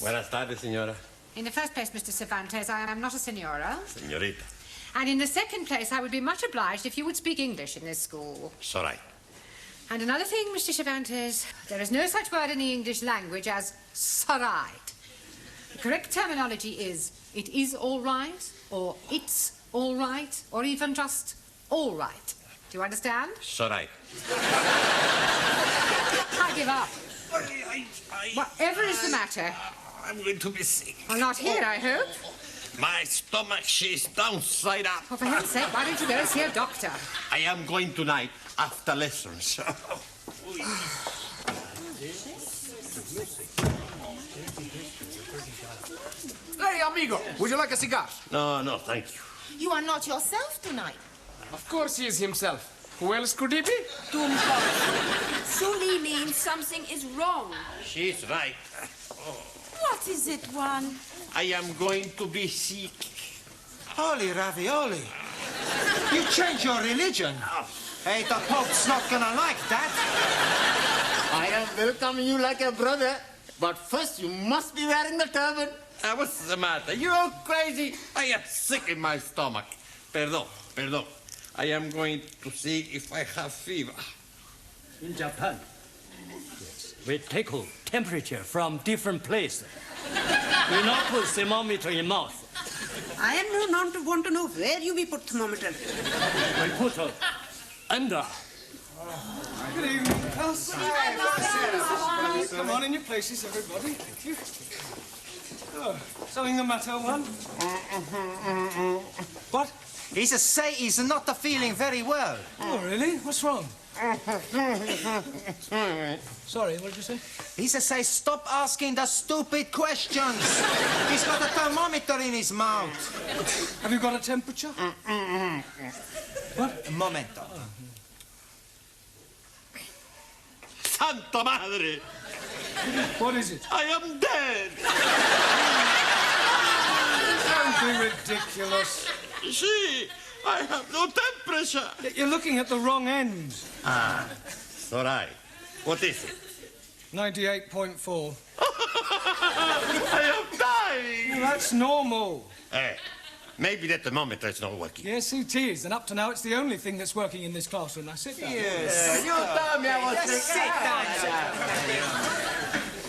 Buenas tardes, señora. In the first place, Mr. Cervantes, I am not a senora. Señorita. And in the second place, I would be much obliged if you would speak English in this school. It's all right. And another thing, Mr. Cervantes, there is no such word in the English language as "sorright." The correct terminology is "it is all right," or "it's all right," or even just "all right." Do you understand? It's all right. I give up. Whatever is the matter? I'm going to be sick. Well, not here, I hope. My stomach, she's downside up. Well, for heaven's sake, why don't you go and see a doctor? I am going tonight after lessons. Hey, amigo, would you like a cigar? No, thank you. You are not yourself tonight. Of course he is himself. Who else could he be? Sully means something is wrong. She's right. What is it, Juan? I am going to be sick. Holy ravioli. You changed your religion. Hey, the Pope's not gonna like that. I am welcoming you like a brother, but first you must be wearing the turban. What's the matter? You're all crazy. I am sick in my stomach. Perdón. I am going to see if I have fever. In Japan, we take temperature from different places. We not put thermometer in mouth. I am not want to know where you may put thermometer. We put under. Good evening, class. Come on in your places, everybody. Thank you. Oh, something the matter, Juan? What? He's he's not feeling very well. Oh, really? What's wrong? Sorry, what did you say? He say stop asking the stupid questions. He's got a thermometer in his mouth. Have you got a temperature? What? Un momento. Santa Madre! What is it? I am dead! Don't be ridiculous. See, I have no temperature. You're looking at the wrong end. It's all right. What is it? 98.4. I am dying. Well, that's normal. Hey, maybe the thermometer is not working. Yes, it is. And up to now, it's the only thing that's working in this classroom. Now, sit down. Yes. You told me I was sick.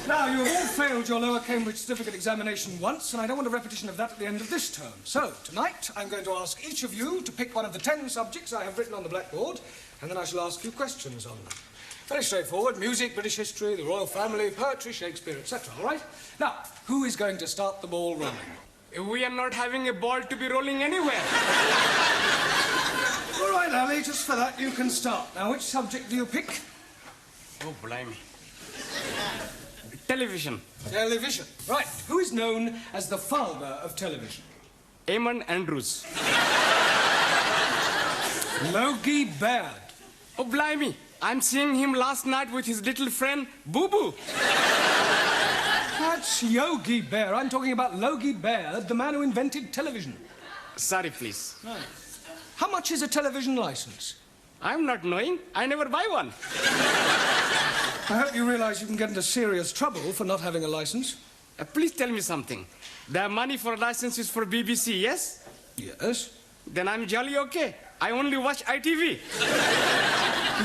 Now, you have all failed your lower Cambridge certificate examination once, and I don't want a repetition of that at the end of this term. So, tonight, I'm going to ask each of you to pick one of the 10 subjects I have written on the blackboard, and then I shall ask you questions on them. Very straightforward. Music, British history, the royal family, poetry, Shakespeare, etc. All right? Now, who is going to start the ball rolling? We are not having a ball to be rolling anywhere. All right, Ali, just for that, you can start. Now, which subject do you pick? Oh, blimey. Television. Television. Right. Who is known as the father of television? Eamon Andrews. Logie Baird. Oh, blimey. I'm seeing him last night with his little friend, Boo Boo. That's Yogi Bear. I'm talking about Logie Baird, the man who invented television. Sorry, please. Right. How much is a television license? I'm not knowing. I never buy one. I hope you realize you can get into serious trouble for not having a license. Please tell me something. The money for license is for BBC, yes? Yes. Then I'm jolly okay. I only watch ITV.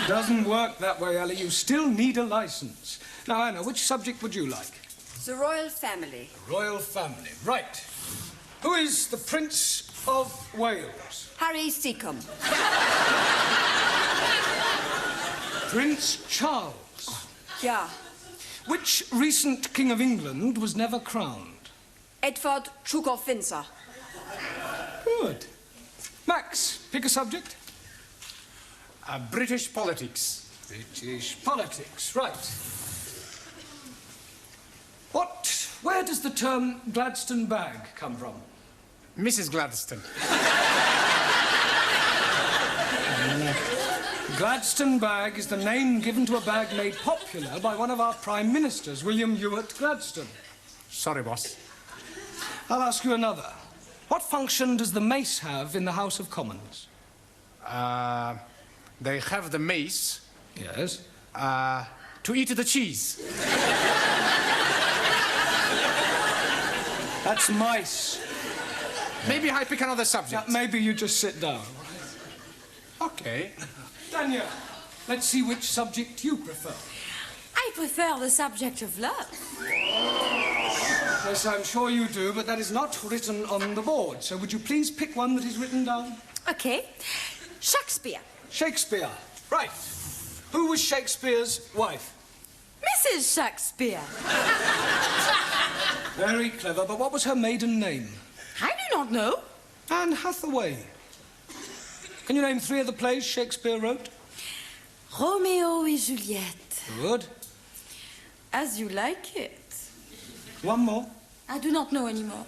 It doesn't work that way, Ali. You still need a license. Now, Anna, which subject would you like? The royal family. Royal family. Right. Who is the Prince of Wales? Harry Seacombe. Prince Charles. Yeah. Which recent King of England was never crowned? Edward Chukov-Windsor. Good. Max, pick a subject. British politics. British politics, right. Where does the term Gladstone bag come from? Mrs. Gladstone. Gladstone bag is the name given to a bag made popular by one of our Prime Ministers, William Ewart Gladstone. Sorry, boss. I'll ask you another. What function does the mace have in the House of Commons? They have the mace. Yes. To eat the cheese. That's mice. Maybe I pick another subject. Maybe you just sit down. Okay. Daniel, let's see which subject you prefer. I prefer the subject of love. Yes, I'm sure you do, but that is not written on the board. So would you please pick one that is written down? Okay. Shakespeare. Shakespeare. Right. Who was Shakespeare's wife? Mrs. Shakespeare. Very clever, but what was her maiden name? I do not know. Anne Hathaway. Can you name 3 of the plays Shakespeare wrote? Romeo et Juliet. Good. As you like it. One more. I do not know anymore.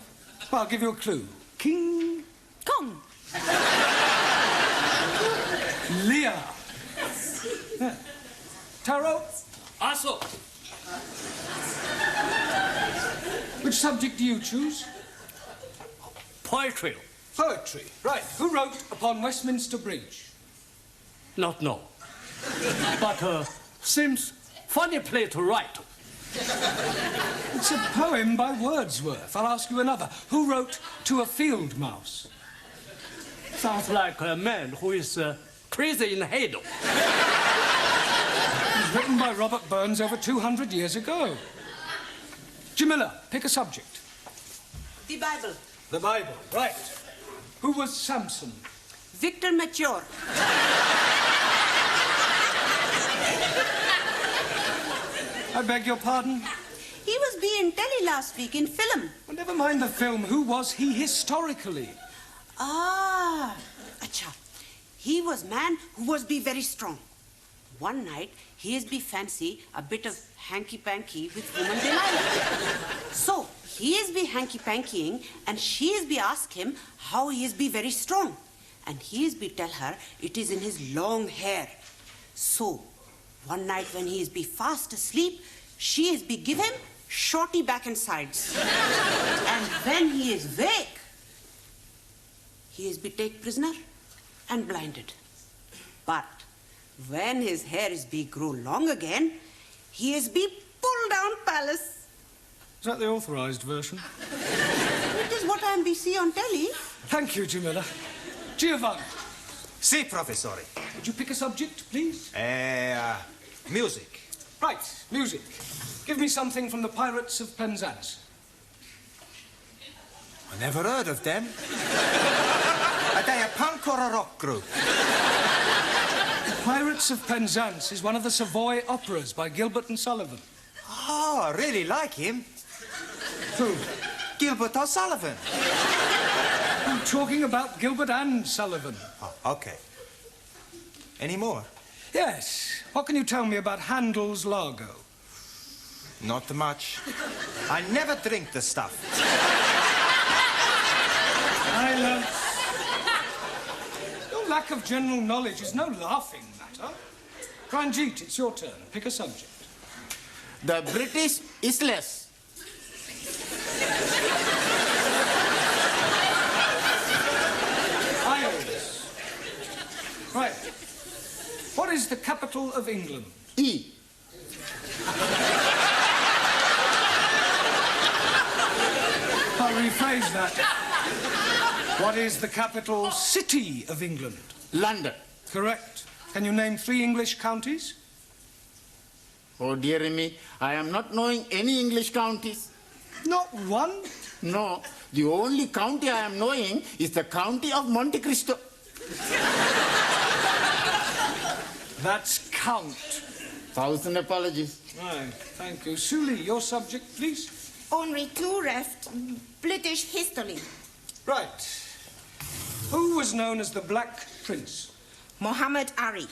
Well, I'll give you a clue. King Kong. Lear. Yeah. Taro, Also, which subject do you choose? poetry. Poetry. Right. Who wrote Upon Westminster Bridge? Not know. But seems funny play to write. It's a poem by Wordsworth. I'll ask you another. Who wrote To a Field Mouse? Sounds like a man who is crazy in the head. It was written by Robert Burns over 200 years ago. Jamila, pick a subject. The Bible. The Bible. Right. Who was Samson? Victor Mature. I beg your pardon? He was being telly last week in film. Well, never mind the film. Who was he historically? Ah, acha. He was man who was be very strong. One night, he is be fancy a bit of hanky-panky with woman Delilah. So, he is be hanky-pankying and she is be ask him how he is be very strong. And he is be tell her it is in his long hair. So, one night when he is be fast asleep, she is be give him shorty back and sides. And when he is wake, he is be take prisoner and blinded. But when his hair is be grow long again, he is be pulled down palace. Is that the authorised version? It is what I am be see on telly. Thank you, Jamila. Giovanni, Si, professore. would you pick a subject, please? Music. Right, music. Give me something from the Pirates of Penzance. I never heard of them. Are they a punk or a rock group? The Pirates of Penzance is one of the Savoy operas by Gilbert and Sullivan. Oh, I really like him. Who? Gilbert O'Sullivan. I'm talking about Gilbert and Sullivan. Oh, okay. Any more? Yes. What can you tell me about Handel's Largo? Not much. I never drink the stuff. Silence. Your lack of general knowledge is no laughing matter. Ranjit, it's your turn. Pick a subject. The British Isles. Isles. Right. What is the capital of England? E. I'll rephrase that. What is the capital city of England? London. Correct. Can you name 3 English counties? Oh, dear me, I am not knowing any English counties. Not one. No, the only county I am knowing is the county of Monte Cristo. That's count. 1,000 apologies. Right, thank you. Suli, your subject, please. Only two left. British history. Right. Who was known as the Black Prince? Muhammad Ali.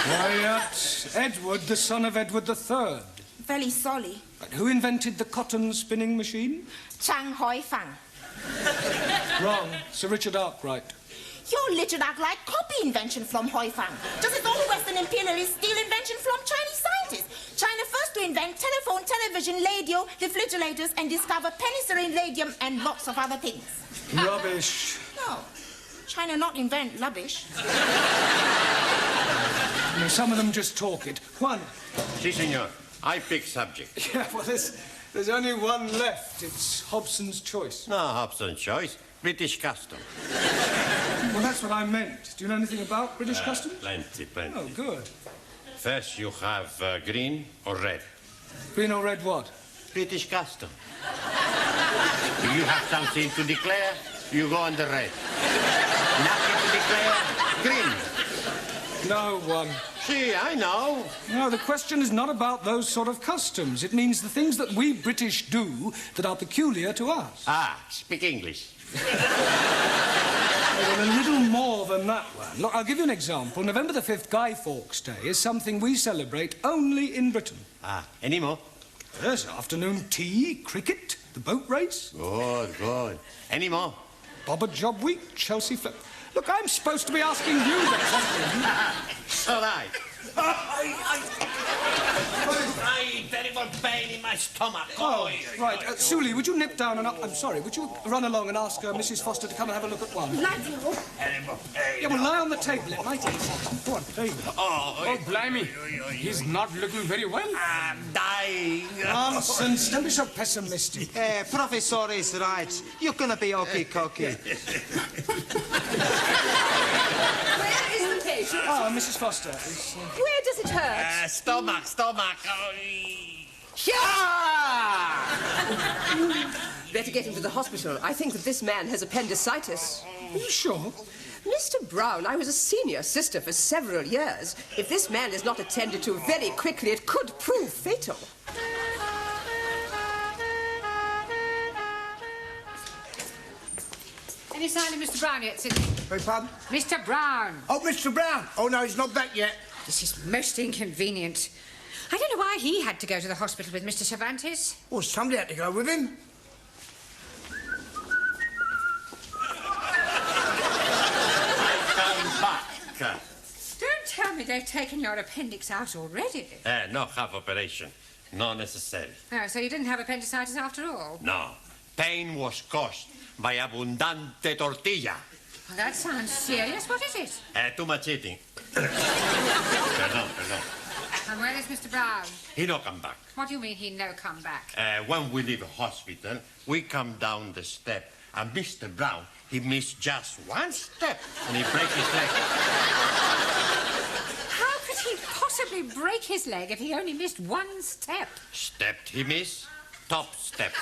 Quiet. Edward, the son of Edward III. Very sorry. Right. Who invented the cotton spinning machine? Chang Hoi Fang. Wrong. Sir Richard Arkwright. Your Richard Arkwright copy invention from Hoi Fang. Just as all Western imperialists steal invention from Chinese scientists. China first to invent telephone, television, radio, refrigerators, and discover penicillin, radium, and lots of other things. Rubbish. No. China not invent rubbish. No, some of them just talk it. Juan. Si, senor. I pick subject. Yeah, well, there's only one left. It's Hobson's choice. No, Hobson's choice. British custom. Well, that's what I meant. Do you know anything about British customs? Plenty. Oh, good. First, you have green or red. Green or red what? British custom. If you have something to declare, you go on the red. Nothing to declare, green. No one. See, I know. No, the question is not about those sort of customs. It means the things that we British do that are peculiar to us. Ah, speak English. Well, a little more than that one. Look, I'll give you an example. November the 5th, Guy Fawkes Day, is something we celebrate only in Britain. Ah, any more? Yes, afternoon tea, cricket, the boat race. Good. Any more? Bobber Job Week, Chelsea Flip. Look, I'm supposed to be asking you that something. All right. Terrible pain in my stomach. Oh, right. Suli, would you nip down and I'm sorry, would you run along and ask Mrs. Foster to come and have a look at one? Radio. Yeah, well, lie on the table. It might easy. Go on, there you go. Oh, blimey. He's not looking very well. I'm dying. Nonsense. Don't be so pessimistic. Professor is right. You're gonna be okay-cokey. Where is the patient? Ah, Mrs. Foster. Where does it hurt? Stomach. Better get him to the hospital. I think that this man has appendicitis. Are you sure? Mr. Brown, I was a senior sister for several years. If this man is not attended to very quickly, it could prove fatal. Any sign of Mr. Brown yet, Sidney? Beg pardon? Mr. Brown. Oh, Mr. Brown. Oh, no, he's not back yet. This is most inconvenient. I don't know why he had to go to the hospital with Mr. Cervantes. Well, somebody had to go with him. Come back. Don't tell me they've taken your appendix out already. No, half operation. Not necessary. Oh, so you didn't have appendicitis after all? No. Pain was caused by abundante tortilla. Well, that sounds serious. What is it? Too much eating. Perdón. And where is Mr. Brown? He no come back. What do you mean he no come back? When we leave the hospital, we come down the step, and Mr. Brown, he missed just one step, and he break his leg. How could he possibly break his leg if he only missed one step? Stepped he miss, top step.